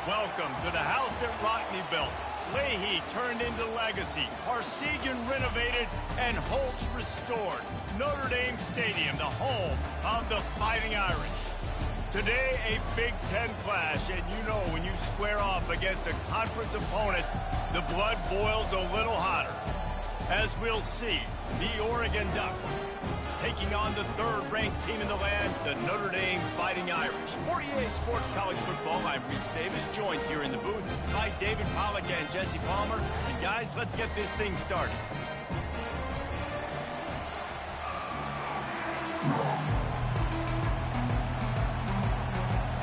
Welcome to the house that Rockney built. Leahy turned into legacy, Parsegian renovated, and Holtz restored. Notre Dame Stadium, the home of the Fighting Irish. Today, a Big Ten clash, and you know when you square off against a conference opponent, the blood boils a little hotter. As we'll see, the Oregon Ducks taking on the third-ranked team in the land, the Notre Dame Fighting Irish. 48 Sports College Football, I'm Reese Davis, joined here in the booth by David Pollack and Jesse Palmer. And guys, let's get this thing started.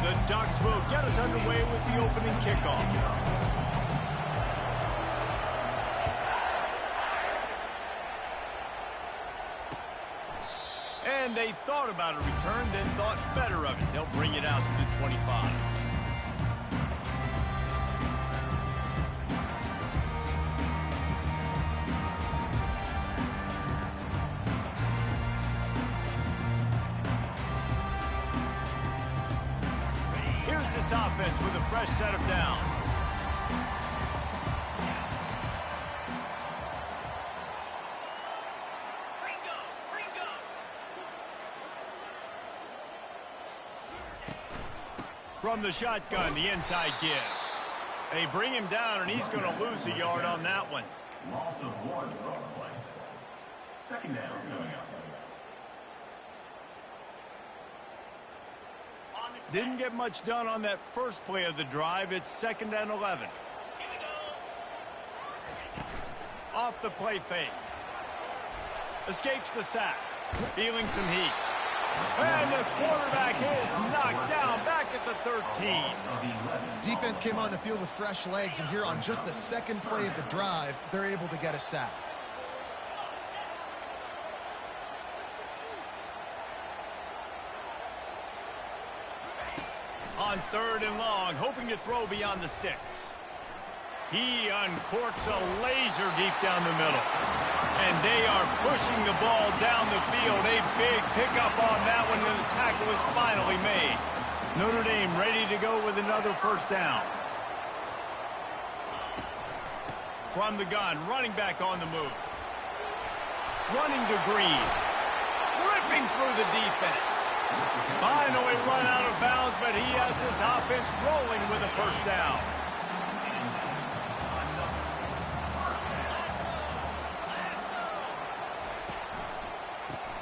The Ducks will get us underway with the opening kickoff. And they thought about a return, then thought better of it. They'll bring it out to the 25. Here's this offense with a fresh set of downs. From the shotgun, the inside give. They bring him down, and he's going to lose a yard on that one. Loss of one play. Second down coming up. Didn't get much done on that first play of the drive. It's 2nd and 11. Off the play fake. Escapes the sack. Feeling some heat. And the quarterback is knocked down back at the 13. Defense came on the field with fresh legs, and here on just the second play of the drive, they're able to get a sack. On 3rd and long, hoping to throw beyond the sticks. He uncorks a laser deep down the middle. And they are pushing the ball down the field. A big pickup on that one, and the tackle is finally made. Notre Dame ready to go with another first down. From the gun, running back on the move. Running to Green. Ripping through the defense. Finally run out of bounds, but he has this offense rolling with a first down.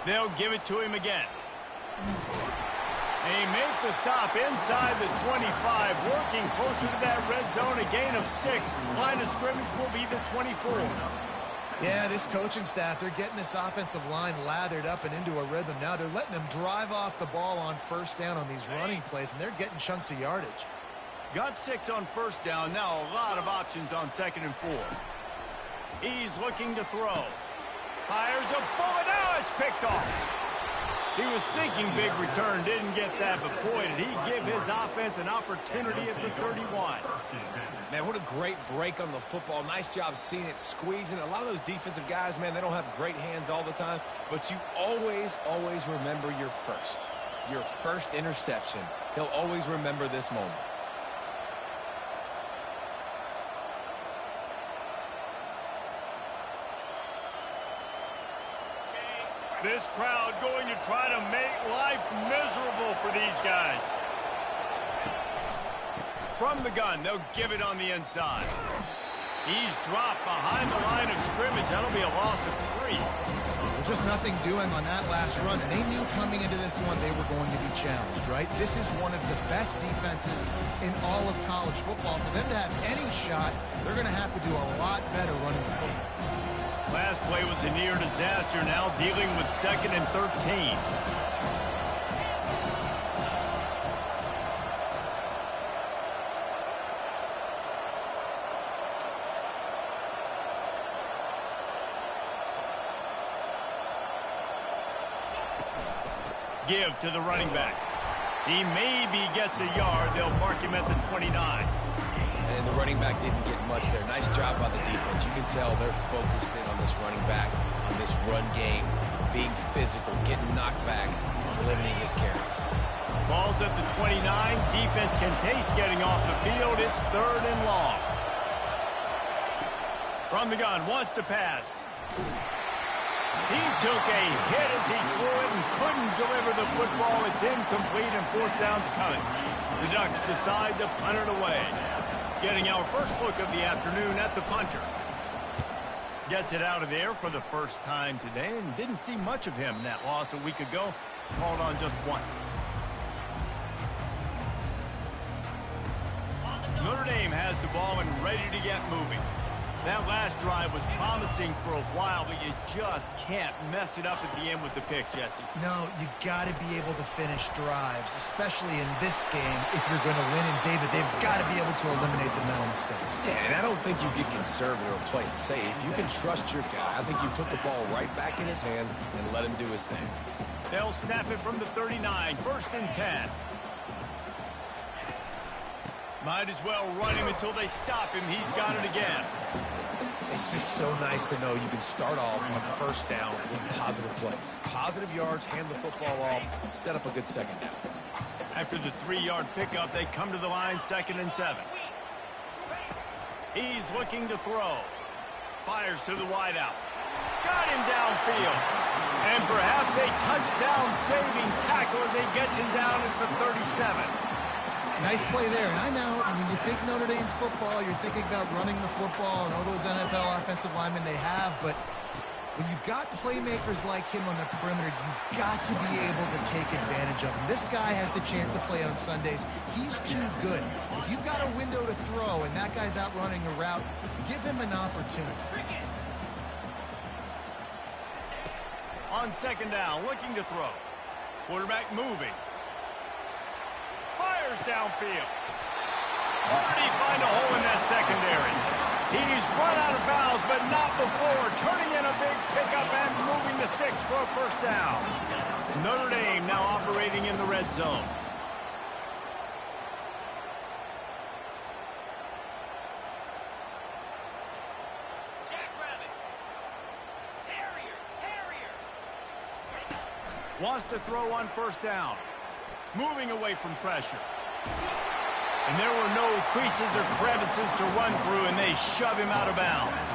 They'll give it to him again. They make the stop inside the 25, working closer to that red zone, a gain of 6. Line of scrimmage will be the 24. Yeah, this coaching staff, they're getting this offensive line lathered up and into a rhythm. Now they're letting them drive off the ball on first down on these running plays, and they're getting chunks of yardage. Got 6 on first down, now a lot of options on 2nd and 4. He's looking to throw. Fires a bullet, now it's picked off. He was thinking big return, didn't get that, but boy, did he give his offense an opportunity at the 31. Man, what a great break on the football. Nice job seeing it, squeezing. A lot of those defensive guys, man, they don't have great hands all the time, but you always remember your first interception. He'll always remember this moment. This crowd going to try to make life miserable for these guys. From the gun, they'll give it on the inside. He's dropped behind the line of scrimmage. That'll be a loss of 3. Well, just nothing doing on that last run, and they knew coming into this one they were going to be challenged, right? This is one of the best defenses in all of college football. For them to have any shot, they're going to have to do a lot better running the football. Last play was a near disaster, now dealing with 2nd and 13. Give to the running back. He maybe gets a yard. They'll mark him at the 29. And the running back didn't get much there. Nice job by the defense. You can tell they're focused in on this running back, on this run game. being physical, getting knockbacks, and limiting his carries. Ball's at the 29. Defense can taste getting off the field. It's 3rd and long. From the gun, wants to pass. He took a hit as he threw it and couldn't deliver the football. It's incomplete and 4th down's coming. The Ducks decide to punt it away. Getting our first look of the afternoon at the punter. Gets it out of there for the first time today and didn't see much of him in that loss a week ago. Called on just once. Notre Dame has the ball and ready to get moving. That last drive was promising for a while, but you just can't mess it up at the end with the pick, Jesse. No, you got to be able to finish drives, especially in this game if you're going to win. And, David, they've got to be able to eliminate the mental mistakes. Yeah, and I don't think you get conservative or play it safe. You can trust your guy. I think you put the ball right back in his hands and let him do his thing. They'll snap it from the 39, 1st and 10. Might as well run him until they stop him. He's got it again. It's just so nice to know you can start off on 1st down with positive plays. Positive yards, hand the football off, set up a good 2nd down. After the 3-yard pickup, they come to the line, 2nd and 7. He's looking to throw. Fires to the wideout. Got him downfield. And perhaps a touchdown-saving tackle as he gets him down at the 37. Nice play there. And I know when you think Notre Dame's football, you're thinking about running the football and all those NFL offensive linemen they have. But when you've got playmakers like him on the perimeter, you've got to be able to take advantage of him. This guy has the chance to play on Sundays. He's too good. If you've got a window to throw and that guy's out running a route, give him an opportunity. On 2nd down, looking to throw. Quarterback moving. Fires downfield. Where did he find a hole in that secondary? He's run out of bounds, but not before. Turning in a big pickup and moving the sticks for a 1st down. Notre Dame now operating in the red zone. Wants to throw on 1st down. Moving away from pressure. And there were no creases or crevices to run through, and they shove him out of bounds.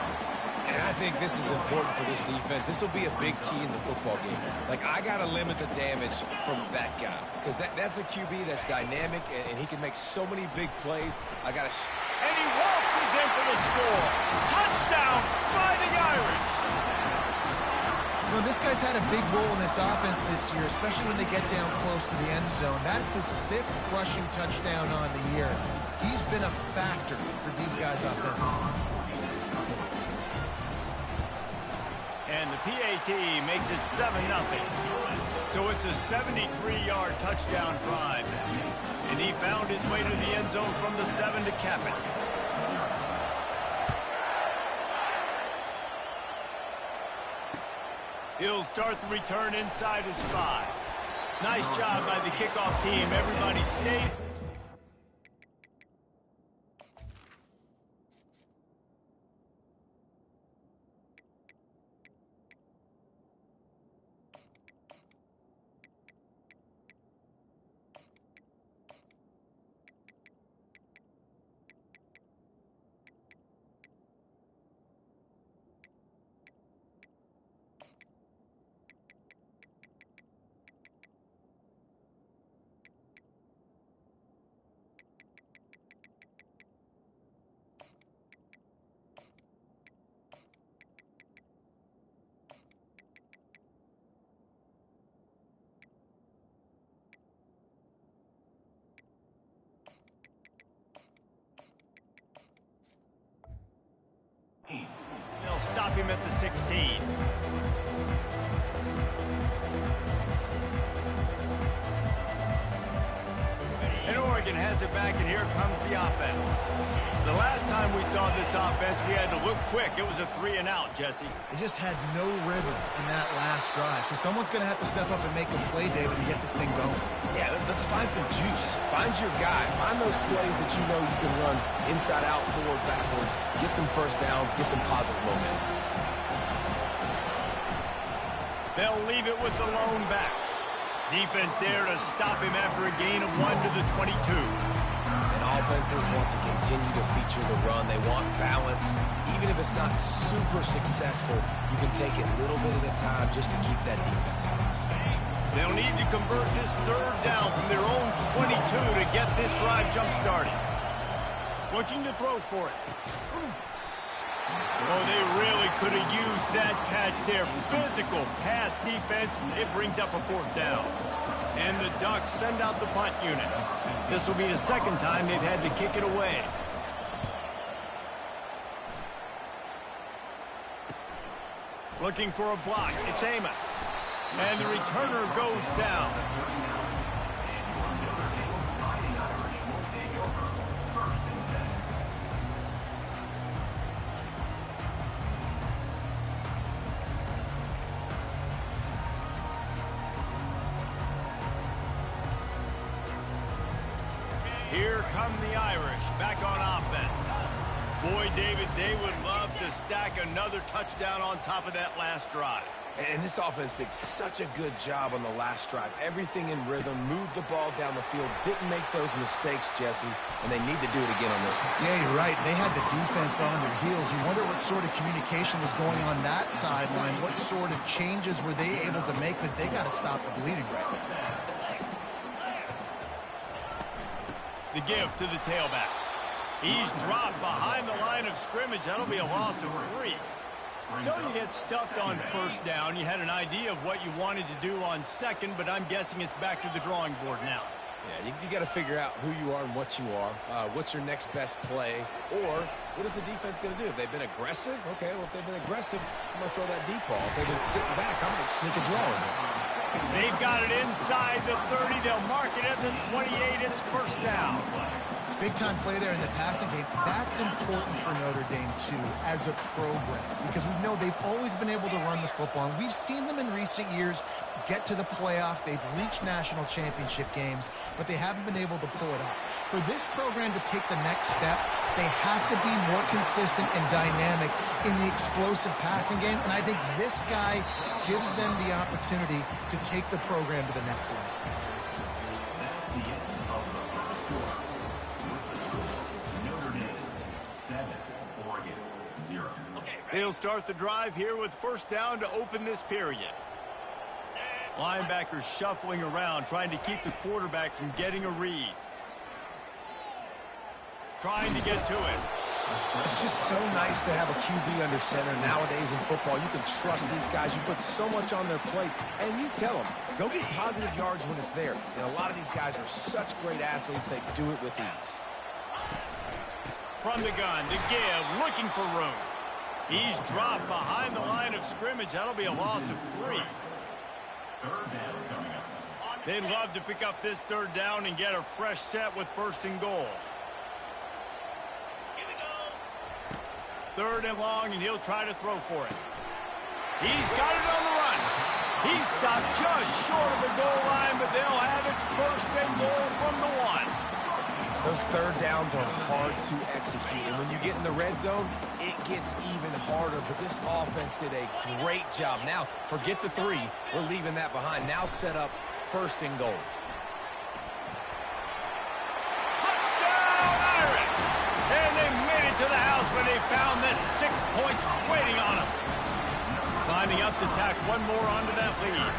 And I think this is important for this defense. This will be a big key in the football game. Like, I got to limit the damage from that guy. Because that's a QB that's dynamic, and he can make so many big plays. I got to... And he waltzes in for the score. Touchdown, Fighting Irish. Well, this guy's had a big role in this offense this year, especially when they get down close to the end zone. That's his 5th rushing touchdown on the year. He's been a factor for these guys offensively. And the PAT makes it 7-0. So it's a 73-yard touchdown drive. And he found his way to the end zone from the 7 to cap it. He'll start the return inside his 5. Nice job by the kickoff team. Everybody stayed. They'll stop him at the 16. And Oregon has it back, and here comes the offense. The last time we saw this offense, we had to look quick. It was a 3-and-out, Jesse. They just had no rhythm in that last drive. So someone's going to have to step up and make a play, David, to get this thing going. Yeah, let's find some juice. Find your guy. Find those plays that you know you can run inside out, forward, backwards. Get some 1st downs. Get some positive momentum. They'll leave it with the lone back. Defense there to stop him after a gain of 1 to the 22. And offenses want to continue to feature the run. They want balance. Even if it's not super successful, you can take it little bit at a time just to keep that defense honest. They'll need to convert this third down from their own 22 to get this drive jump-started. Looking to throw for it. Oh, they really could have used that catch there. Physical pass defense. It brings up a 4th down. And the Ducks send out the punt unit. This will be the second time they've had to kick it away. Looking for a block. It's Amos. And the returner goes down. Here come the Irish back on offense. Boy, David, they would love to stack another touchdown on top of that last drive. And this offense did such a good job on the last drive. Everything in rhythm, moved the ball down the field, didn't make those mistakes, Jesse, and they need to do it again on this one. Yeah, you're right. They had the defense on their heels. You wonder what sort of communication was going on that sideline. What sort of changes were they able to make, because they got to stop the bleeding right now. The give to the tailback. He's dropped behind the line of scrimmage. That'll be a loss of 3. So you get stuffed on first down. You had an idea of what you wanted to do on second, but I'm guessing it's back to the drawing board now. Yeah, you got to figure out who you are and what you are. What's your next best play? Or what is the defense going to do? If they've been aggressive, okay, well, if they've been aggressive, I'm going to throw that deep ball. If they've been sitting back, I'm going to sneak a draw in there. They've got it inside the 30. They'll mark it at the 28. It's first down. Big-time play there in the passing game. That's important for Notre Dame, too, as a program, because we know they've always been able to run the football. And we've seen them in recent years get to the playoff. They've reached national championship games, but they haven't been able to pull it off. For this program to take the next step, they have to be more consistent and dynamic in the explosive passing game, and I think this guy gives them the opportunity to take the program to the next level. That's the end of the first quarter. Notre Dame 7, Oregon 0. They'll start the drive here with first down to open this period. Linebackers shuffling around, trying to keep the quarterback from getting a read. Trying to get to it. It's just so nice to have a QB under center nowadays in football. You can trust these guys. You put so much on their plate, and you tell them, go get positive yards when it's there. And a lot of these guys are such great athletes, they do it with ease. From the gun to give, looking for room. He's dropped behind the line of scrimmage. That'll be a loss of 3. Third down coming up. They'd love to pick up this third down and get a fresh set with first and goal. 3rd and long, and he'll try to throw for it. He's got it on the run. He's stopped just short of the goal line, but they'll have it first and goal from the 1. Those third downs are hard to execute, and when you get in the red zone, it gets even harder. But this offense did a great job. Now, forget the 3. We're leaving that behind. Now set up first and goal. Touchdown, Irish! And they made it to the house when they found that 6 points waiting on them. Lining up to tack one more onto that lead.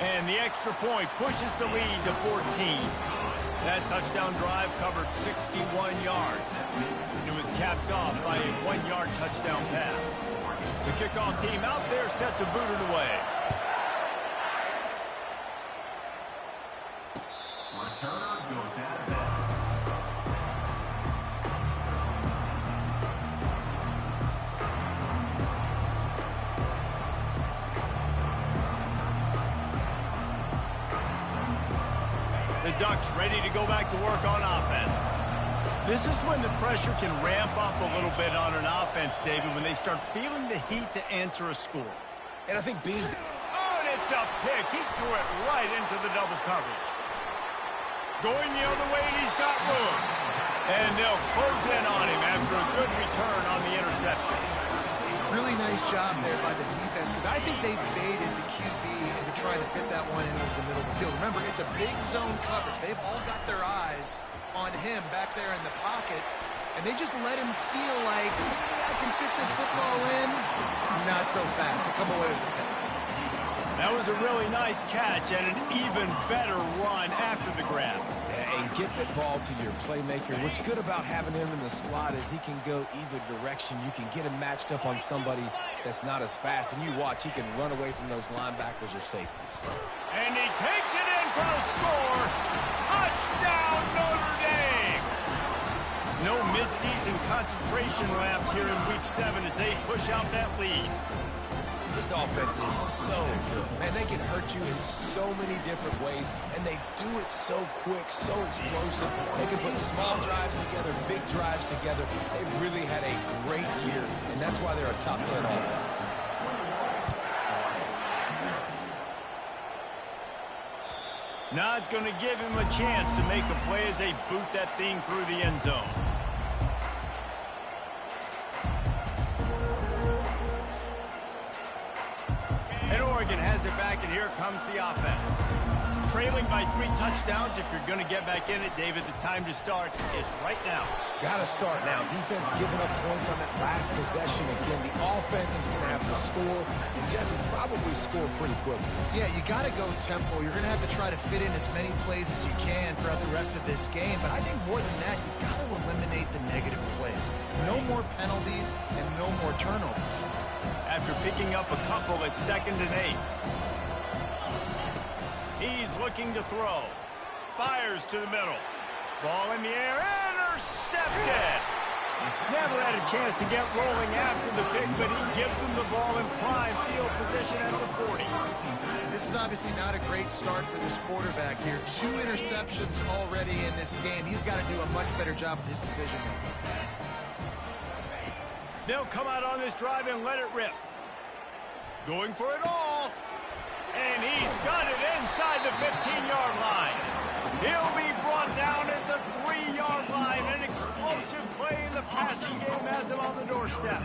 And the extra point pushes the lead to 14. That touchdown drive covered 61 yards. It was capped off by a 1-yard touchdown pass. The kickoff team out there set to boot it away. Returner goes out of bounds. The Ducks ready to go back to work on offense. This is when the pressure can ramp up a little bit on an offense, David, when they start feeling the heat to answer a score. And I think being... Oh, and it's a pick. He threw it right into the double coverage. Going the other way, and he's got room. And they'll close in on him after a good return on the interception. Really nice job there by the defense, because I think they baited the QB into trying to fit that one in over the middle of the field. Remember, it's a big zone coverage. They've all got their eyes on him back there in the pocket, and they just let him feel like, maybe I can fit this football in. Not so fast. They come away with the pick. That was a really nice catch and an even better run after the grab. Yeah, and get the ball to your playmaker. What's good about having him in the slot is he can go either direction. You can get him matched up on somebody that's not as fast, and you watch, he can run away from those linebackers or safeties. And he takes it in for the score. Touchdown, Notre Dame! No midseason concentration laps here in Week 7 as they push out that lead. This offense is so good. Man, they can hurt you in so many different ways, and they do it so quick, so explosive. They can put small drives together, big drives together. They've really had a great year, and that's why they're a top 10 offense. Not going to give him a chance to make a play as they boot that thing through the end zone. And Oregon has it back, and here comes the offense. Trailing by 3 touchdowns. If you're going to get back in it, David, the time to start is right now. Got to start now. Defense giving up points on that last possession. Again, the offense is going to have to score, and Jesse probably score pretty quickly. Yeah, you got to go tempo. You're going to have to try to fit in as many plays as you can throughout the rest of this game. But I think more than that, you got to eliminate the negative plays. No more penalties and no more turnovers. After picking up a couple at 2nd and 8. He's looking to throw. Fires to the middle. Ball in the air. Intercepted. Never had a chance to get rolling after the pick, but he gives him the ball in prime field position at the 40. This is obviously not a great start for this quarterback here. 2 interceptions already in this game. He's got to do a much better job with his decision-making. They'll come out on this drive and let it rip. Going for it all. And he's got it inside the 15-yard line. He'll be brought down at the 3-yard line. An explosive play in the passing game has him on the doorstep.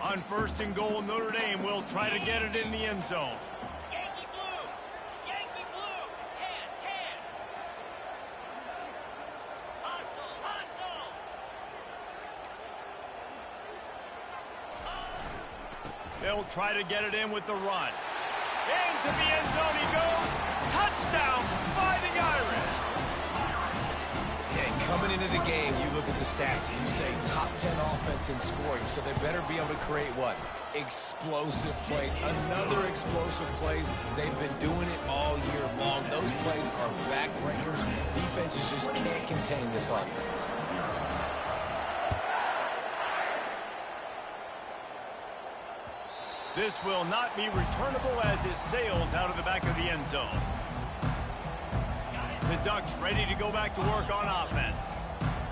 On 1st and goal, Notre Dame will try to get it in the end zone. Yankee Blue! Yankee Blue! Can! Hustle! Hustle! They'll try to get it in with the run. Into the end zone he goes. Touchdown, Fighting Irish. Yeah, and coming into the game, you look at the stats, and you say top 10 offense in scoring, so they better be able to create what? Explosive plays. Another explosive plays. They've been doing it all year long. Those plays are backbreakers. Defenses just can't contain this offense. This will not be returnable as it sails out of the back of the end zone. The Ducks ready to go back to work on offense.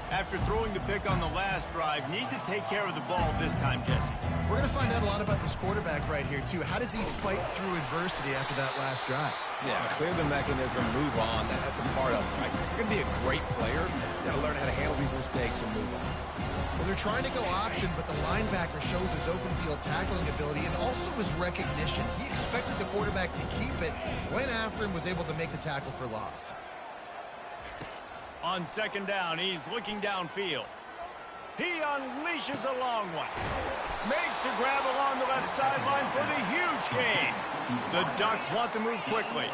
After throwing the pick on the last drive, need to take care of the ball this time, Jesse. We're going to find out a lot about this quarterback right here, too. How does he fight through adversity after that last drive? Yeah, clear the mechanism, move on. That's a part of it, right? If you're going to be a great player, you got to learn how to handle these mistakes and move on. Well, they're trying to go option, but the linebacker shows his open field tackling ability and also his recognition. He expected the quarterback to keep it, went after him, was able to make the tackle for loss. On 2nd down, he's looking downfield. He unleashes a long one. Makes the grab along the left sideline for the huge gain. The Ducks want to move quickly.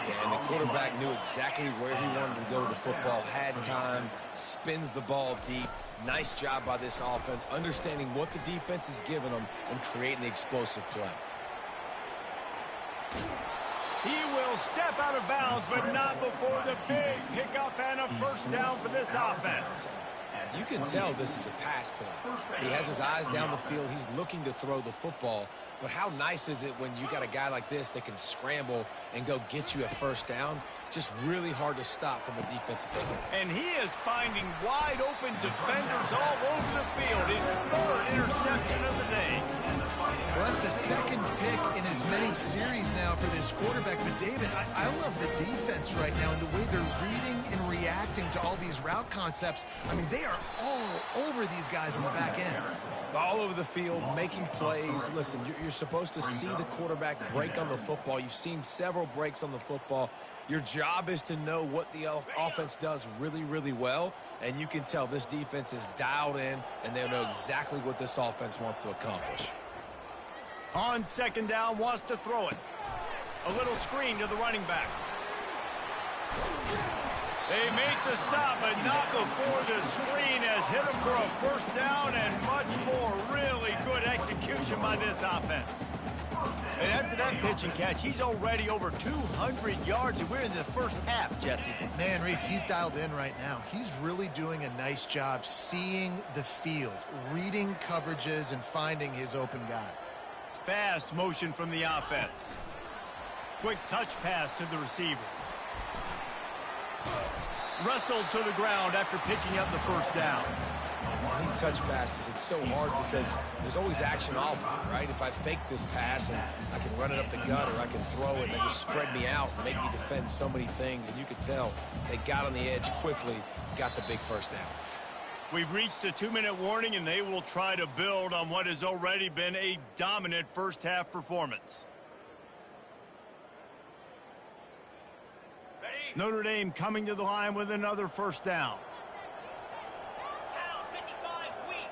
Yeah, and the quarterback knew exactly where he wanted to go with the football, had time, spins the ball deep. Nice job by this offense, understanding what the defense is giving them and creating the explosive play. He will step out of bounds, but not before the big pickup and a 1st down for this offense. You can tell this is a pass play. He has his eyes down the field. He's looking to throw the football, But how nice is it when you got a guy like this that can scramble and go get you a first down? Just really hard to stop from a defensive player. And he is finding wide open defenders all over the field. His third interception of the day. Well, that's the second pick in as many series now for this quarterback. But, David, I love the defense right now and the way they're reading and reacting to all these route concepts. I mean, they are all over these guys on the back end. All over the field, making plays. Listen, you're supposed to see the quarterback break on the football. You've seen several breaks on the football. Your job is to know what the offense does really, really well, and you can tell this defense is dialed in, and they know exactly what this offense wants to accomplish. On second down, wants to throw it. A little screen to the running back. They make the stop, but not before the screen has hit them for a first down and much more. Really good execution by this offense. And after that pitch and catch, he's already over 200 yards, and we're in the first half, Jesse. Man, Reese, he's dialed in right now. He's really doing a nice job seeing the field, reading coverages, and finding his open guy. Fast motion from the offense. Quick touch pass to the receiver. Wrestled to the ground after picking up the first down. On these touch passes, it's so hard because there's always action off of it, right? If I fake this pass and I can run it up the gut, or I can throw it and they just spread me out and make me defend so many things, and you could tell they got on the edge quickly, got the big first down. We've reached the 2-minute warning, and they will try to build on what has already been a dominant first-half performance. Notre Dame coming to the line with another first down. Down 55 weak.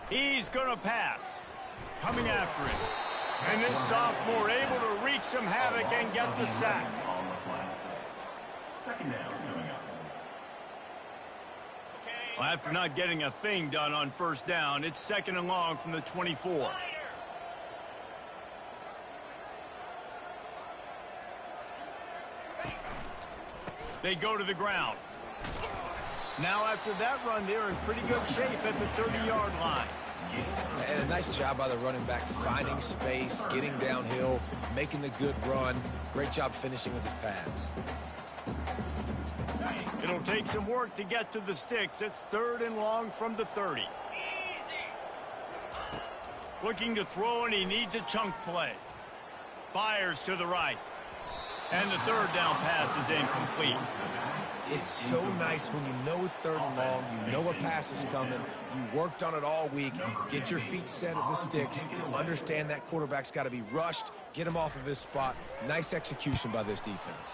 He's going to pass. Coming after it. And this sophomore able to wreak some havoc and get the sack. Second down coming up. Well, after not getting a thing done on first down, it's second and long from the 24. They go to the ground. Now after that run, they're in pretty good shape at the 30-yard line. And a nice job by the running back, finding space, getting downhill, making the good run. Great job finishing with his pads. It'll take some work to get to the sticks. It's third and long from the 30. Easy. Looking to throw, and he needs a chunk play. Fires to the right. And the third down pass is incomplete. It's so nice when you know it's third and long, you know a pass is coming, you worked on it all week, get your feet set at the sticks, understand that quarterback's got to be rushed, get him off of his spot. Nice execution by this defense.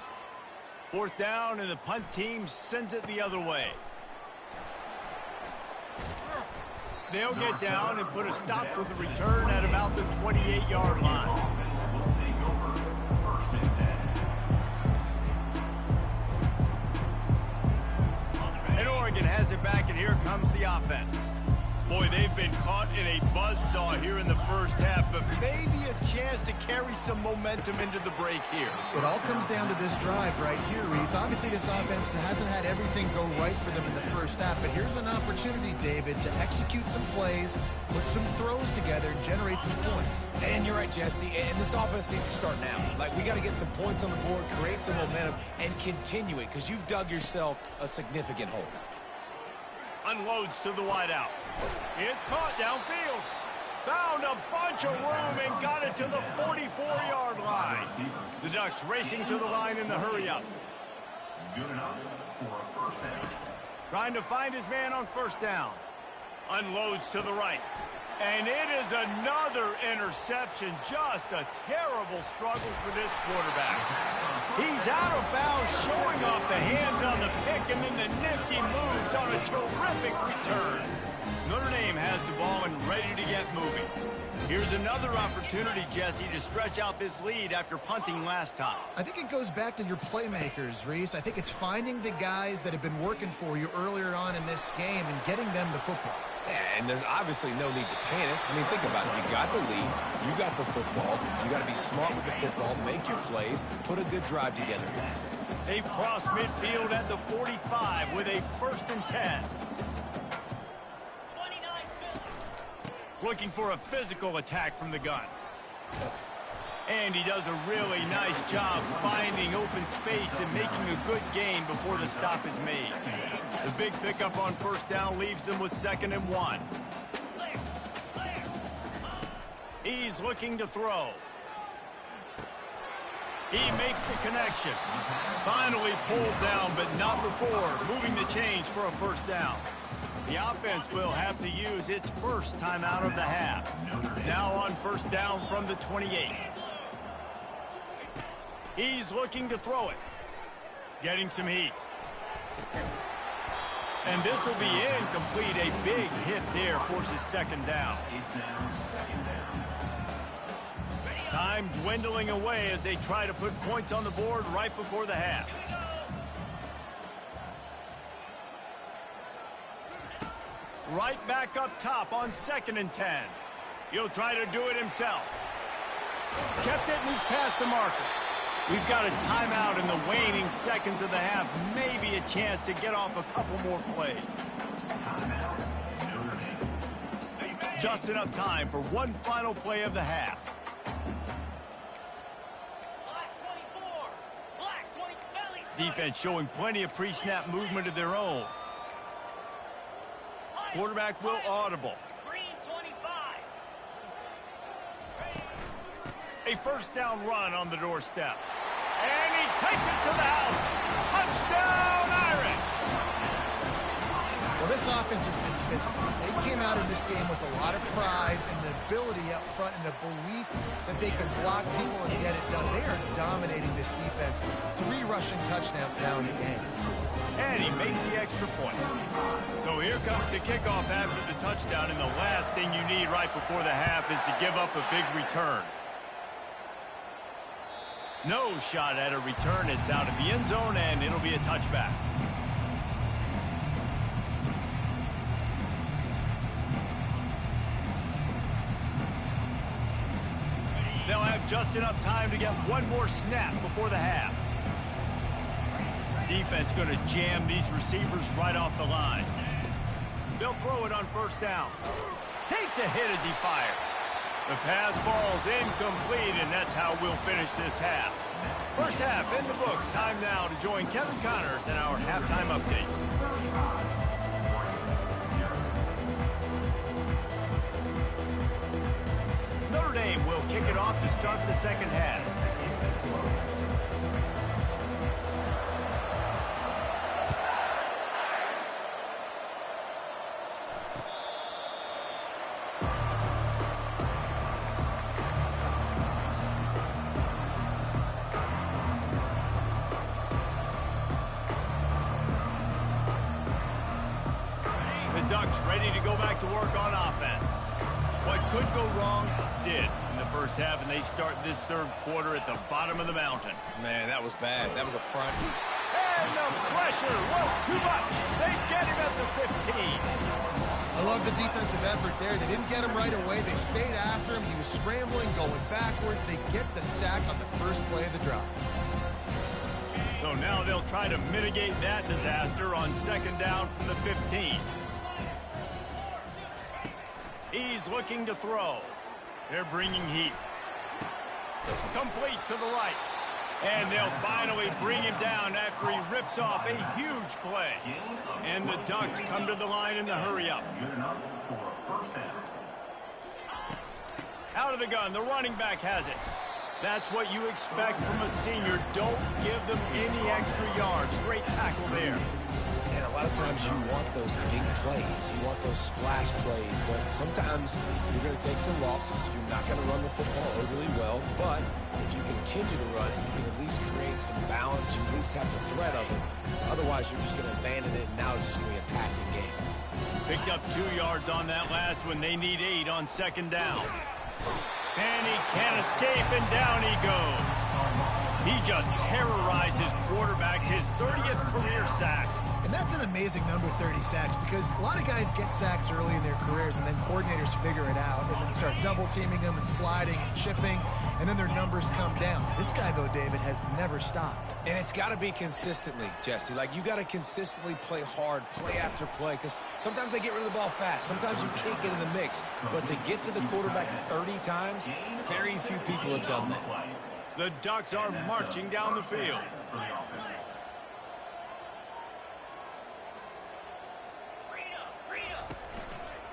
Fourth down, and the punt team sends it the other way. They'll get down and put a stop to the return at about the 28-yard line. And Oregon has it back, and here comes the offense. Boy, they've been caught in a buzzsaw here in the first half, but maybe a chance to carry some momentum into the break here. It all comes down to this drive right here, Reese. Obviously, this offense hasn't had everything go right for them in the first half, but here's an opportunity, David, to execute some plays, put some throws together, and generate some points. And you're right, Jesse, and this offense needs to start now. Like, we got to get some points on the board, create some momentum, and continue it, because you've dug yourself a significant hole. Unloads to the wideout. It's caught downfield. Found a bunch of room and got it to the 44-yard line. The Ducks racing to the line in the hurry-up. Good enough for a first down. Trying to find his man on first down. Unloads to the right. And it is another interception. Just a terrible struggle for this quarterback. He's out of bounds, showing off the hands on the pick, and then the nifty moves on a terrific return. Notre Dame has the ball and ready to get moving. Here's another opportunity, Jesse, to stretch out this lead after punting last time. I think it goes back to your playmakers, Reese. I think it's finding the guys that have been working for you earlier on in this game and getting them the football. Yeah, and there's obviously no need to panic. I mean, think about it. You got the lead. You got the football. You got to be smart with the football, make your plays, put a good drive together. They've crossed midfield at the 45 with a 1st and 10. looking for a physical attack from the gun. And he does a really nice job finding open space and making a good gain before the stop is made. The big pickup on first down leaves them with 2nd and 1. He's looking to throw. He makes the connection. Finally pulled down, but not before moving the chains for a first down. The offense will have to use its first timeout of the half. Now on first down from the 28. He's looking to throw it. Getting some heat. And this will be incomplete. A big hit there forces 2nd down. Time dwindling away as they try to put points on the board right before the half. Right back up top on 2nd and 10. He'll try to do it himself. Kept it and he's past the marker. We've got a timeout in the waning seconds of the half. Maybe a chance to get off a couple more plays. Just enough time for one final play of the half. Defense showing plenty of pre-snap movement of their own. Quarterback will audible. A first down run on the doorstep. And he takes it to the house. Touchdown, Irish! Well, this offense has been physical. They came out of this game with a lot of pride and the ability up front and the belief that they can block people and get it done. They are dominating this defense. 3 rushing touchdowns now in the game. And he makes the extra point. So here comes the kickoff after the touchdown, and the last thing you need right before the half is to give up a big return. No shot at a return. It's out of the end zone, and it'll be a touchback. They'll have just enough time to get one more snap before the half. Defense going to jam these receivers right off the line. They'll throw it on first down. Takes a hit as he fires. The pass ball's incomplete, and that's how we'll finish this half. First half in the books. Time now to join Kevin Connors in our halftime update. Notre Dame will kick it off to start the second half. Ducks ready to go back to work on offense. What could go wrong did in the first half, and they start this third quarter at the bottom of the mountain. Man, that was bad. That was a front. And the pressure was too much. They get him at the 15. I love the defensive effort there. They didn't get him right away. They stayed after him. He was scrambling, going backwards. They get the sack on the first play of the drive. So now they'll try to mitigate that disaster on second down from the 15. He's looking to throw. They're bringing heat. Complete to the right. And they'll finally bring him down after he rips off a huge play. And the Ducks come to the line in the hurry-up. Out of the gun, the running back has it. That's what you expect from a senior. Don't give them any extra yards. Great tackle there. And a lot of times you want those big plays. You want those splash plays. But sometimes you're going to take some losses. You're not going to run the football overly well. But if you continue to run it, you can at least create some balance. You at least have the threat of it. Otherwise, you're just going to abandon it, and now it's just going to be a passing game. Picked up 2 yards on that last one. They need 8 on second down. And he can't escape, and down he goes. He just terrorized his quarterbacks, his 30th career sack. And that's an amazing number, 30 sacks, because a lot of guys get sacks early in their careers, and then coordinators figure it out and then start double-teaming them and sliding and chipping, and then their numbers come down. This guy, though, David, has never stopped. And it's got to be consistently, Jesse. Like, you got to consistently play hard, play after play, because sometimes they get rid of the ball fast. Sometimes you can't get in the mix. But to get to the quarterback 30 times, very few people have done that. The Ducks are marching down the field.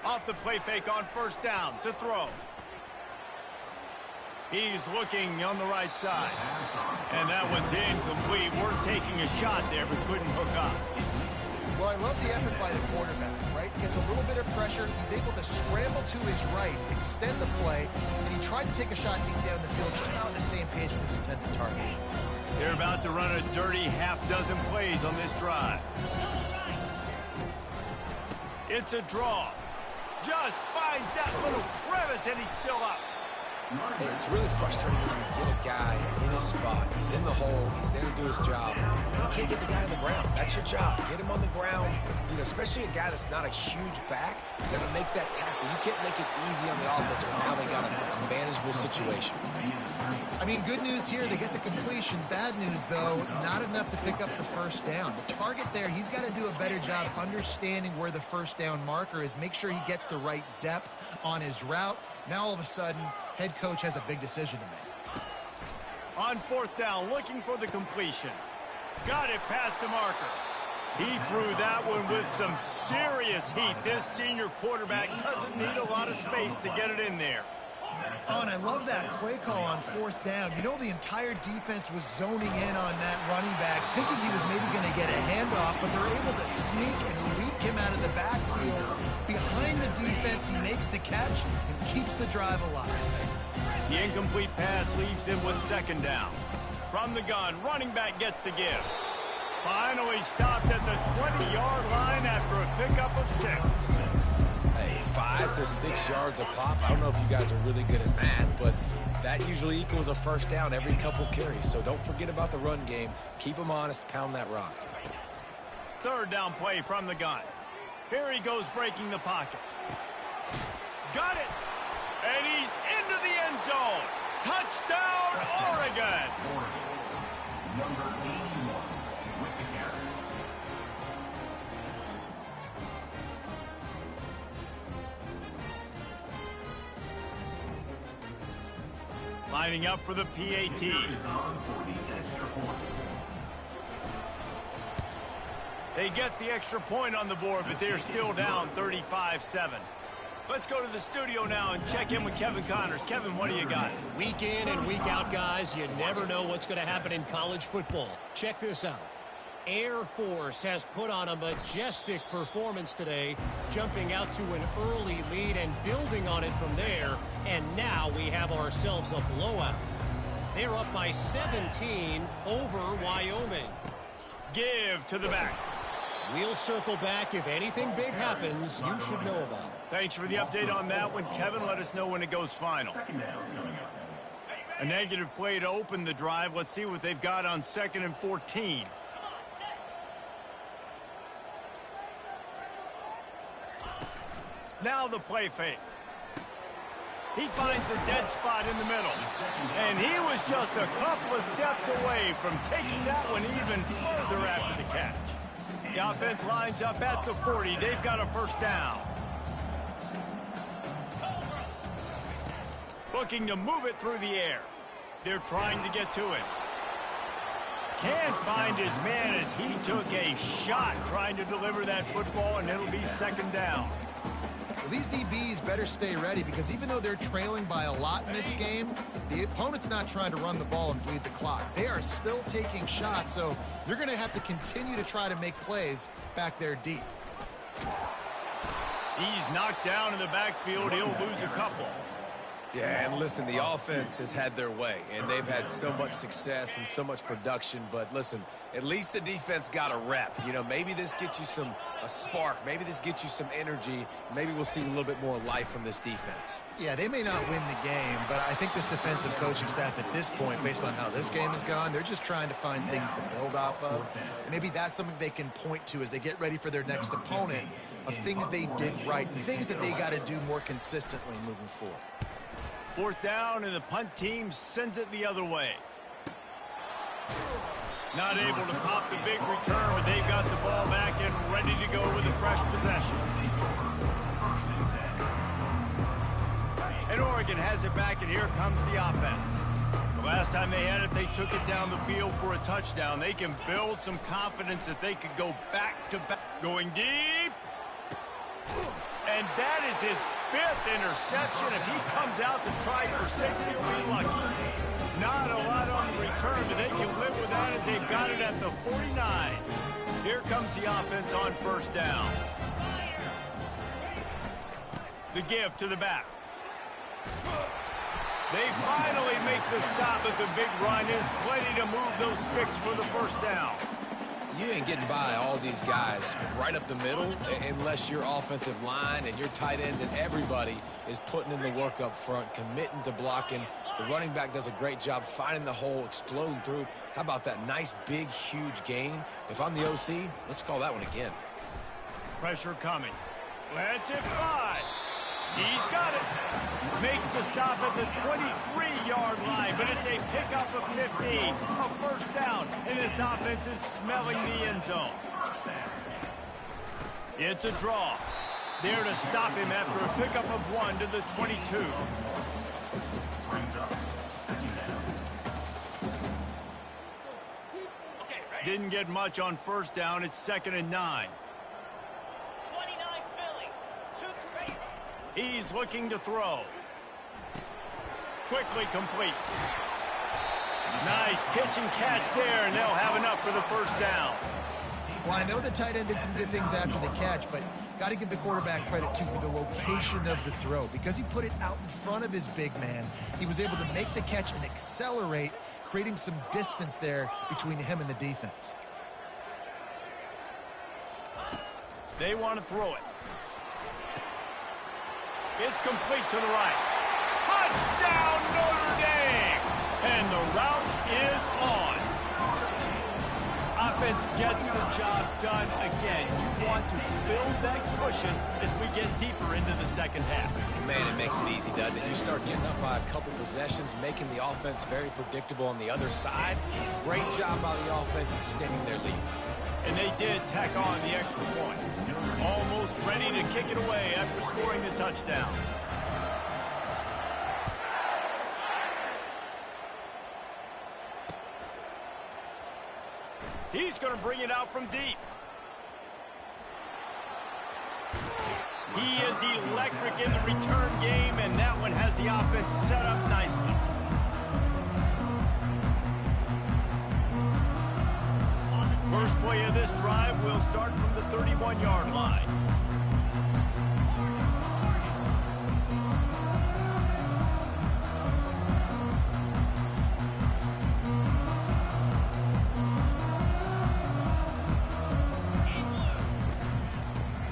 Off the play fake on first down to throw. He's looking on the right side. And that one's incomplete. We're taking a shot there, but couldn't hook up. Well, I love the effort by the quarterback, right? Gets a little bit of pressure. He's able to scramble to his right, extend the play, and he tried to take a shot deep down the field, just not on the same page with his intended target. They're about to run a dirty half-dozen plays on this drive. It's a draw. Just finds that little crevice, and he's still up. It's really frustrating when you get a guy in his spot. He's in the hole. He's there to do his job. You can't get the guy on the ground. That's your job. Get him on the ground. You know, especially a guy that's not a huge back. They're going to make that tackle. You can't make it easy on the offense, but now they got a manageable situation. I mean, good news here, they get the completion. Bad news, though, not enough to pick up the first down. The target there, he's got to do a better job understanding where the first down marker is, make sure he gets the right depth on his route. Now, all of a sudden, head coach has a big decision to make. On fourth down, looking for the completion. Got it past the marker. He threw that one with some serious heat. This senior quarterback doesn't need a lot of space to get it in there. Oh, and I love that play call on fourth down. You know, the entire defense was zoning in on that running back, thinking he was maybe going to get a handoff, but they're able to sneak and leak him out of the backfield. Behind the defense, he makes the catch and keeps the drive alive. The incomplete pass leaves him with second down. From the gun, running back gets to give. Finally stopped at the 20-yard line after a pickup of 6. Hey, 5 to 6 yards a pop. I don't know if you guys are really good at math, but that usually equals a first down every couple carries. So don't forget about the run game. Keep them honest. Pound that rock. Third down play from the gun. Here he goes breaking the pocket. Got it. And he's into the end zone. Touchdown, Oregon. Number 81 with the carry. Lining up for the PAT. Is on for the extra point. They get the extra point on the board, but they're still down 35-7. Let's go to the studio now and check in with Kevin Connors. Kevin, what do you got? Week in and week out, guys, you never know what's going to happen in college football. Check this out. Air Force has put on a majestic performance today, jumping out to an early lead and building on it from there, and now we have ourselves a blowout. They're up by 17 over Wyoming. Give to the back. We'll circle back. If anything big happens, you should know about it. Thanks for the update on that one, Kevin. Let us know when it goes final. Second down coming up. A negative play to open the drive. Let's see what they've got on 2nd and 14. Now the play fake. He finds a dead spot in the middle. And he was just a couple of steps away from taking that one even further after the catch. The offense lines up at the 40. They've got a first down. Looking to move it through the air. They're trying to get to it. Can't find his man as he took a shot trying to deliver that football, and it'll be second down. Well, these DBs better stay ready, because even though they're trailing by a lot in this game, the opponent's not trying to run the ball and bleed the clock. They are still taking shots, so you're going to have to continue to try to make plays back there deep. He's knocked down in the backfield. He'll lose a couple. Yeah, and listen, the offense has had their way, and they've had so much success and so much production. But listen, at least the defense got a rep. You know, maybe this gets you a spark. Maybe this gets you some energy. Maybe we'll see a little bit more life from this defense. Yeah, they may not win the game, but I think this defensive coaching staff at this point, based on how this game has gone, they're just trying to find things to build off of. And maybe that's something they can point to as they get ready for their next opponent, of things they did right and things that they got to do more consistently moving forward. 4th down, and the punt team sends it the other way. Not able to pop the big return, but they've got the ball back and ready to go with a fresh possession. And Oregon has it back, and here comes the offense. The last time they had it, they took it down the field for a touchdown. They can build some confidence that they could go back-to-back. Going deep. And that is his 5th interception. If he comes out to try for 6, he'll be lucky. Not a lot on the return, but they can live with that as they've got it at the 49. Here comes the offense on 1st down. The give to the back. They finally make the stop, but the big run is plenty to move those sticks for the 1st down. You ain't getting by all these guys right up the middle unless your offensive line and your tight ends and everybody is putting in the work up front, committing to blocking. The running back does a great job finding the hole, exploding through. How about that nice, big, huge gain? If I'm the OC, let's call that one again. Pressure coming. Let's it fly. He's got it. Makes the stop at the 23-yard line, but it's a pickup of 15, a 1st down, and this offense is smelling the end zone. It's a draw. There to stop him after a pickup of 1 to the 22. Didn't get much on 1st down. It's 2nd and 9. He's looking to throw. Quickly complete. Nice pitch and catch there, and they'll have enough for the 1st down. Well, I know the tight end did some good things after the catch, but got to give the quarterback credit, too, for the location of the throw. Because he put it out in front of his big man, he was able to make the catch and accelerate, creating some distance there between him and the defense. They want to throw it. It's complete to the right. Touchdown, Notre Dame! And the route is on. Offense gets the job done again. You want to build that cushion as we get deeper into the 2nd half. Man, it makes it easy, doesn't it? You start getting up by a couple possessions, making the offense very predictable on the other side. Great job by the offense extending their lead. And they did tack on the extra point. Almost ready to kick it away after scoring the touchdown. He's going to bring it out from deep. He is electric in the return game, and that one has the offense set up nicely. First play of this drive will start from the 31-yard line.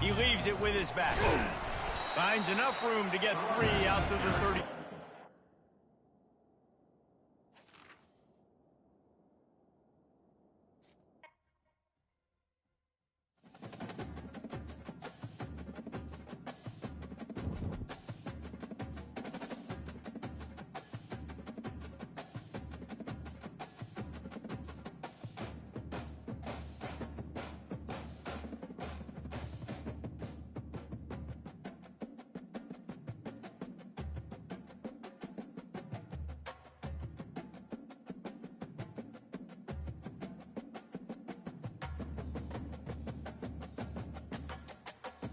He leaves it with his back. Finds enough room to get 3 out to the 30.